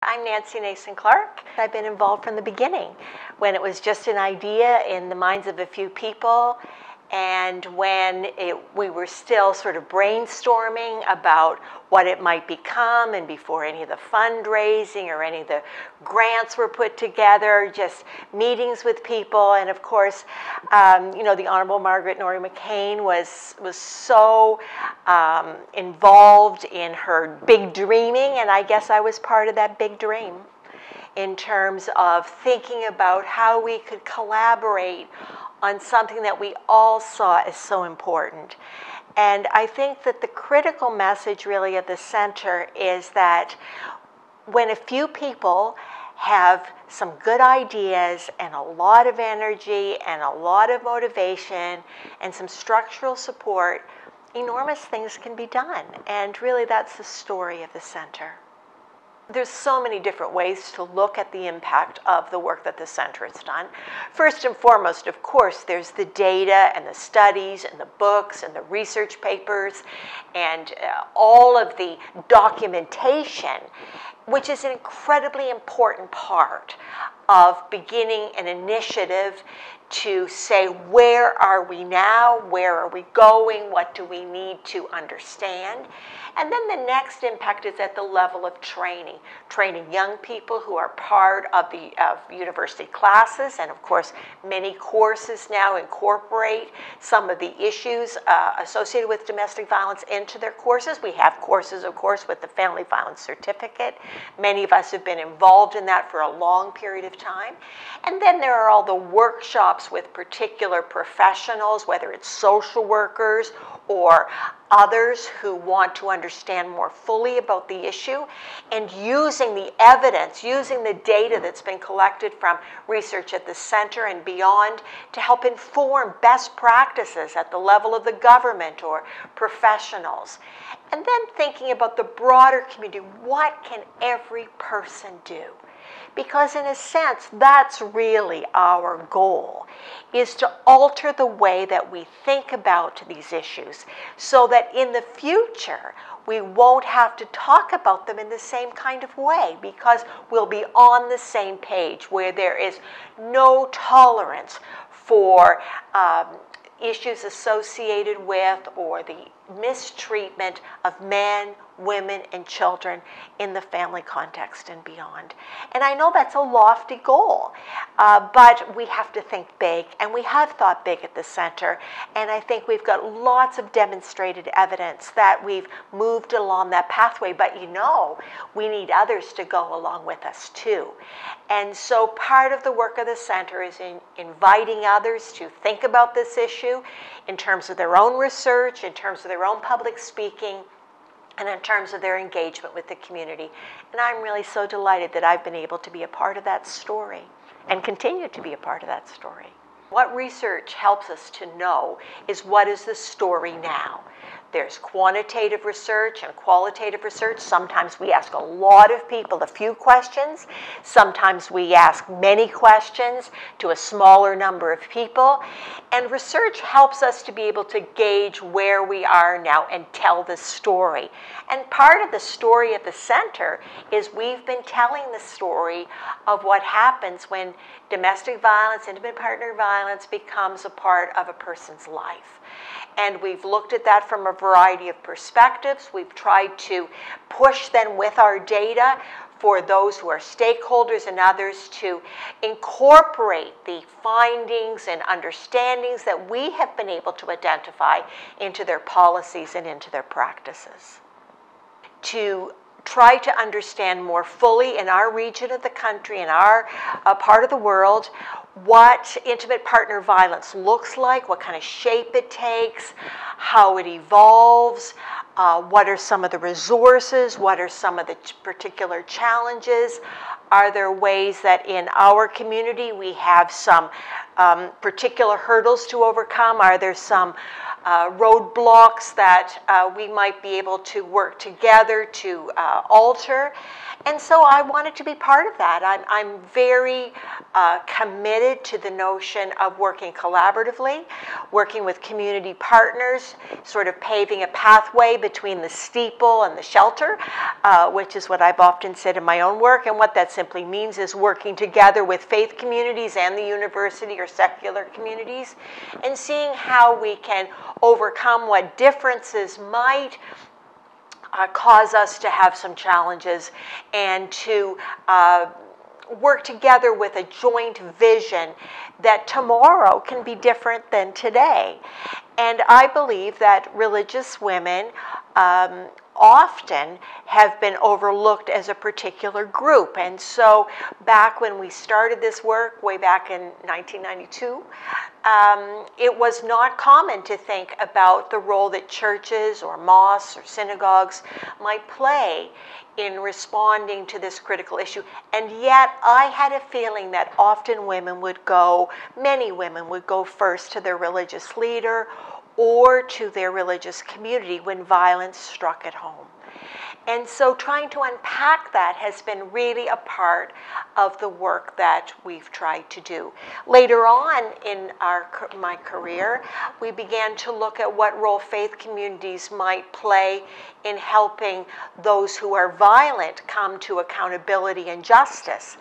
I'm Nancy Nason-Clark. I've been involved from the beginning, when it was just an idea in the minds of a few people, and when we were still sort of brainstorming about what it might become, and before any of the fundraising or any of the grants were put together, just meetings with people. And of course, the Honorable Margaret Norrie McCain was so involved in her big dreaming, and I guess I was part of that big dream in terms of thinking about how we could collaborate on something that we all saw as so important. And I think that the critical message really of the center is that when a few people have some good ideas and a lot of energy and a lot of motivation and some structural support, enormous things can be done. And really that's the story of the center. There's so many different ways to look at the impact of the work that the center has done. First and foremost, of course, there's the data and the studies and the books and the research papers and all of the documentation, which is an incredibly important part of beginning an initiative to say, where are we now? Where are we going? What do we need to understand? And then the next impact is at the level of training young people who are part of the university classes. And of course, many courses now incorporate some of the issues associated with domestic violence into their courses. We have courses, of course, with the Family Violence Certificate. Many of us have been involved in that for a long period of time. And then there are all the workshops with particular professionals, whether it's social workers or others who want to understand more fully about the issue, and using the evidence, using the data that's been collected from research at the center and beyond to help inform best practices at the level of the government or professionals. And then thinking about the broader community, what can every person do? Because in a sense, that's really our goal, is to alter the way that we think about these issues so that in the future, we won't have to talk about them in the same kind of way, because we'll be on the same page where there is no tolerance for issues associated with or the mistreatment of men, women, and children in the family context and beyond. And I know that's a lofty goal, but we have to think big, and we have thought big at the center, and I think we've got lots of demonstrated evidence that we've moved along that pathway, but we need others to go along with us too. And so part of the work of the center is in inviting others to think about this issue in terms of their own research, in terms of their own public speaking, and in terms of their engagement with the community. And I'm really so delighted that I've been able to be a part of that story and continue to be a part of that story. What research helps us to know is what is the story now. There's quantitative research and qualitative research. Sometimes we ask a lot of people a few questions. Sometimes we ask many questions to a smaller number of people. And research helps us to be able to gauge where we are now and tell the story. And part of the story at the center is we've been telling the story of what happens when domestic violence, intimate partner violence becomes a part of a person's life. And we've looked at that from a variety of perspectives. We've tried to push then with our data for those who are stakeholders and others to incorporate the findings and understandings that we have been able to identify into their policies and into their practices. To try to understand more fully in our region of the country, in our part of the world, what intimate partner violence looks like, what kind of shape it takes, how it evolves, what are some of the resources, what are some of the particular challenges. Are there ways that in our community we have some particular hurdles to overcome? Are there some roadblocks that we might be able to work together to alter. And so I wanted to be part of that. I'm very committed to the notion of working collaboratively, working with community partners, sort of paving a pathway between the steeple and the shelter, which is what I've often said in my own work. And what that simply means is working together with faith communities and the university or secular communities, and seeing how we can overcome what differences might cause us to have some challenges, and to work together with a joint vision that tomorrow can be different than today. And I believe that religious women often have been overlooked as a particular group. And so back when we started this work, way back in 1992, it was not common to think about the role that churches or mosques or synagogues might play in responding to this critical issue. And yet I had a feeling that often many women would go first to their religious leader or to their religious community when violence struck at home. And so trying to unpack that has been really a part of the work that we've tried to do. Later on in my career, we began to look at what role faith communities might play in helping those who are violent come to accountability and justice.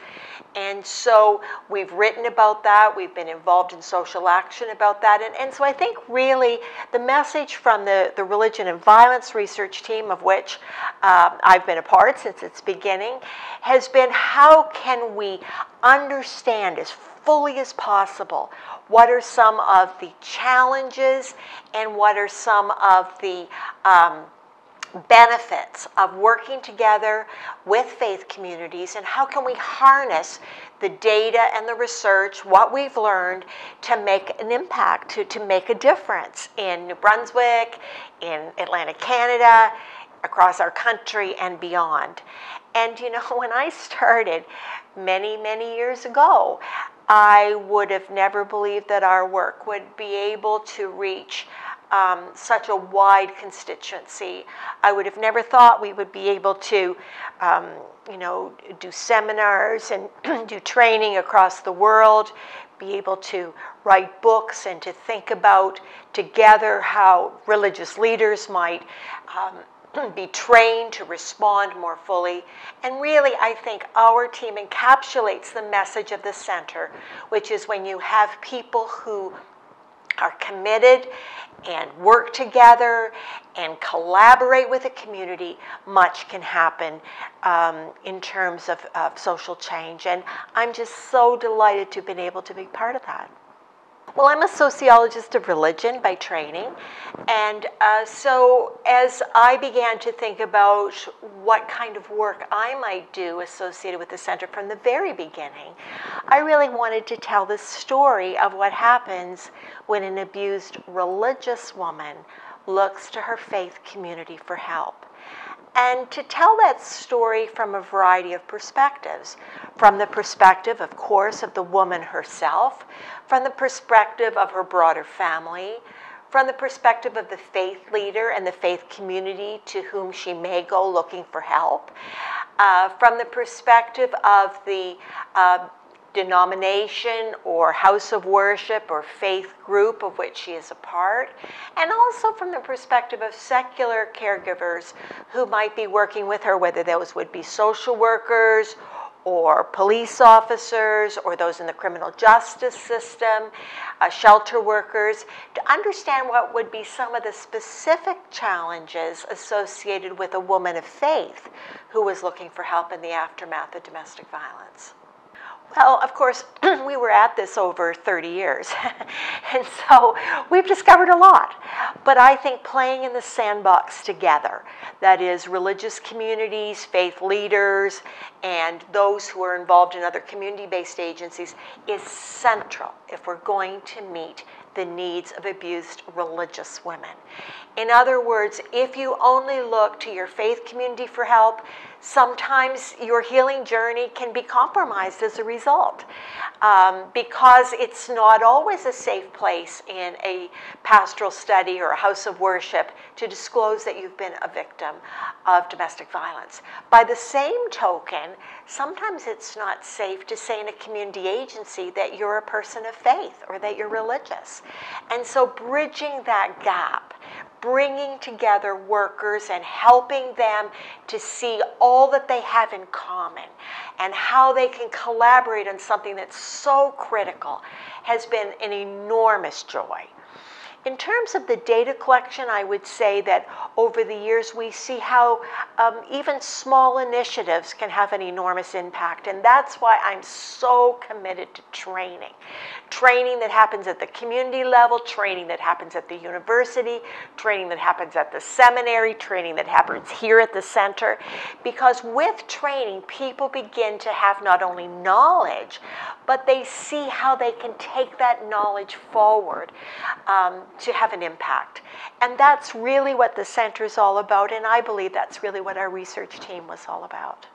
And so we've written about that. We've been involved in social action about that. And so I think really the message from the Religion and Violence Research team, of which I've been a part since its beginning, has been how can we understand as fully as possible what are some of the challenges and what are some of the benefits of working together with faith communities, and how can we harness the data and the research, what we've learned, to make an impact, to make a difference in New Brunswick, in Atlantic Canada, across our country and beyond. And you know, when I started many, many years ago, I would have never believed that our work would be able to reach such a wide constituency. I would have never thought we would be able to, do seminars and do training across the world, be able to write books and to think about together how religious leaders might be trained to respond more fully. And really, I think our team encapsulates the message of the center, which is when you have people who are committed and work together and collaborate with the community, much can happen in terms of social change. And I'm just so delighted to have been able to be part of that. Well, I'm a sociologist of religion by training, and so as I began to think about what kind of work I might do associated with the center from the very beginning, I really wanted to tell the story of what happens when an abused religious woman looks to her faith community for help. And to tell that story from a variety of perspectives. From the perspective, of course, of the woman herself, from the perspective of her broader family, from the perspective of the faith leader and the faith community to whom she may go looking for help, from the perspective of the denomination or house of worship or faith group of which she is a part, and also from the perspective of secular caregivers who might be working with her, whether those would be social workers or police officers or those in the criminal justice system, shelter workers, to understand what would be some of the specific challenges associated with a woman of faith who was looking for help in the aftermath of domestic violence. Well, of course, we were at this over 30 years, and so we've discovered a lot. But I think playing in the sandbox together, that is religious communities, faith leaders, and those who are involved in other community-based agencies, is central if we're going to meet the needs of abused religious women. In other words, if you only look to your faith community for help, sometimes your healing journey can be compromised as a result, because it's not always a safe place in a pastoral study or a house of worship to disclose that you've been a victim of domestic violence. By the same token, sometimes it's not safe to say in a community agency that you're a person of faith or that you're religious. And so bridging that gap, bringing together workers and helping them to see all that they have in common and how they can collaborate on something that's so critical has been an enormous joy. In terms of the data collection, I would say that over the years we see how even small initiatives can have an enormous impact, and that's why I'm so committed to training. Training that happens at the community level, training that happens at the university, training that happens at the seminary, training that happens here at the center, because with training, people begin to have not only knowledge, but they see how they can take that knowledge forward to have an impact. And that's really what the center is all about, and I believe that's really what our research team was all about.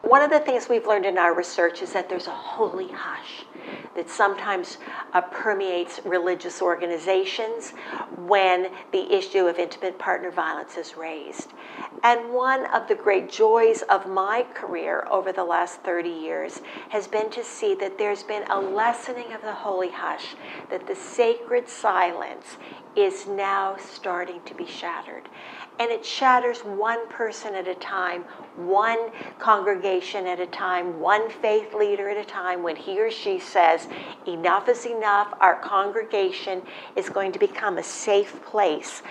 One of the things we've learned in our research is that there's a holy hush that sometimes permeates religious organizations when the issue of intimate partner violence is raised. And one of the great joys of my career over the last 30 years has been to see that there's been a lessening of the holy hush, that the sacred silence is now starting to be shattered. And it shatters one person at a time, one congregation at a time, one faith leader at a time, when he or she says, enough is enough, our congregation is going to become a safe place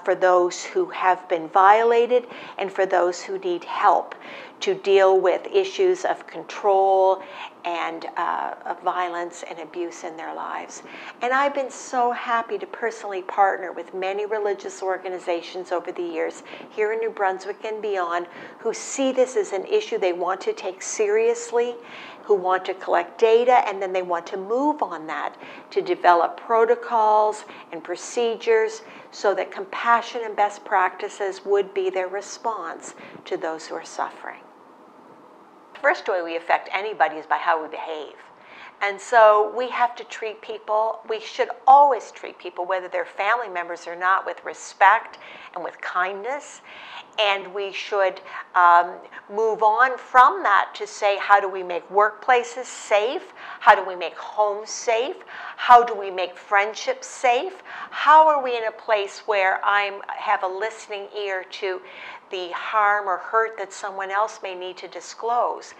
for those who have been violated and for those who need help to deal with issues of control and of violence and abuse in their lives. And I've been so happy to personally partner with many religious organizations over the years here in New Brunswick and beyond who see this as an issue they want to take seriously, who want to collect data, and then they want to move on that to develop protocols and procedures so that compassion and best practices would be their response to those who are suffering. The first way we affect anybody is by how we behave. And so we have to treat people, we should always treat people, whether they're family members or not, with respect and with kindness. And we should move on from that to say, how do we make workplaces safe? How do we make homes safe? How do we make friendships safe? How are we in a place where I have a listening ear to the harm or hurt that someone else may need to disclose?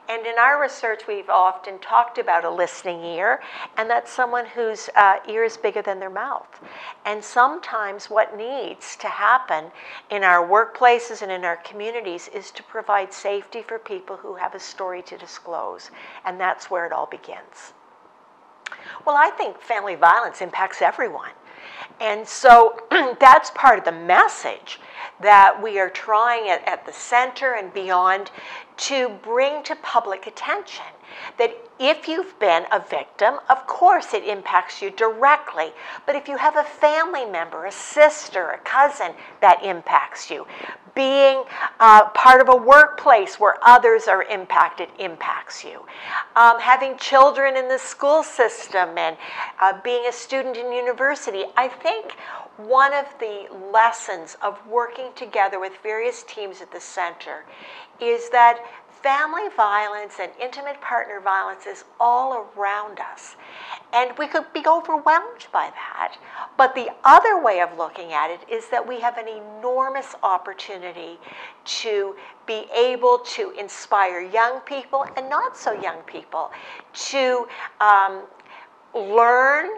And in our research, we've often talked about a listening ear, and that's someone whose ear is bigger than their mouth. And sometimes what needs to happen in our workplaces and in our communities is to provide safety for people who have a story to disclose, and that's where it all begins. Well, I think family violence impacts everyone. And so that's part of the message that we are trying at the center and beyond to bring to public attention. That if you've been a victim, of course it impacts you directly. But if you have a family member, a sister, a cousin, that impacts you. Being part of a workplace where others are impacted impacts you. Having children in the school system and being a student in university. I think one of the lessons of working together with various teams at the center is that family violence and intimate partner violence is all around us. And we could be overwhelmed by that. But the other way of looking at it is that we have an enormous opportunity to be able to inspire young people and not so young people to learn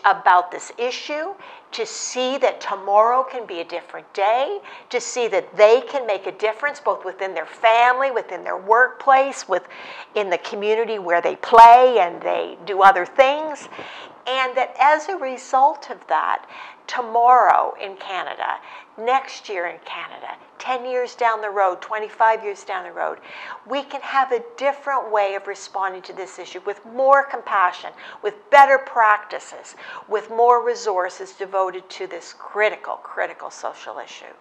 about this issue, to see that tomorrow can be a different day, to see that they can make a difference both within their family, within their workplace, in the community where they play and they do other things, and that as a result of that, tomorrow in Canada, next year in Canada, 10 years down the road, 25 years down the road, we can have a different way of responding to this issue with more compassion, with better practices, with more resources devoted to this critical, critical social issue.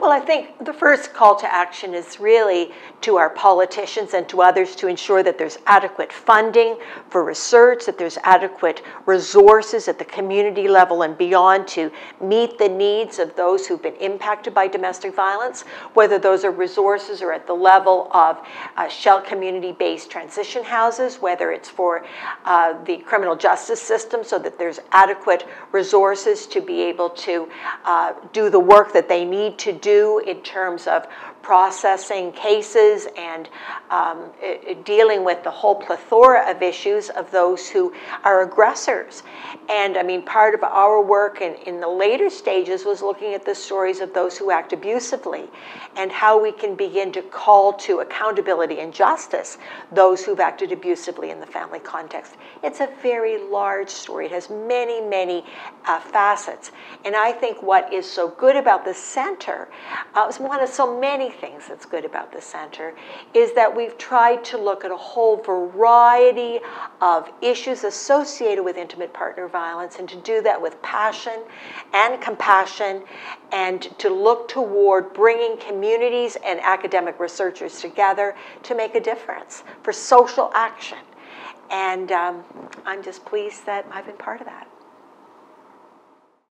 Well, I think the first call to action is really to our politicians and to others to ensure that there's adequate funding for research, that there's adequate resources at the community level and beyond to meet the needs of those who've been impacted by domestic violence, whether those are resources or at the level of shell community-based transition houses, whether it's for the criminal justice system so that there's adequate resources to be able to do the work that they need to do in terms of processing cases and dealing with the whole plethora of issues of those who are aggressors. And I mean, part of our work in the later stages was looking at the stories of those who act abusively and how we can begin to call to accountability and justice those who've acted abusively in the family context. It's a very large story. It has many, many facets. And I think what is so good about the center, one of so many things that's good about the center, is that we've tried to look at a whole variety of issues associated with intimate partner violence, and to do that with passion and compassion, and to look toward bringing communities and academic researchers together to make a difference for social action. And I'm just pleased that I've been part of that.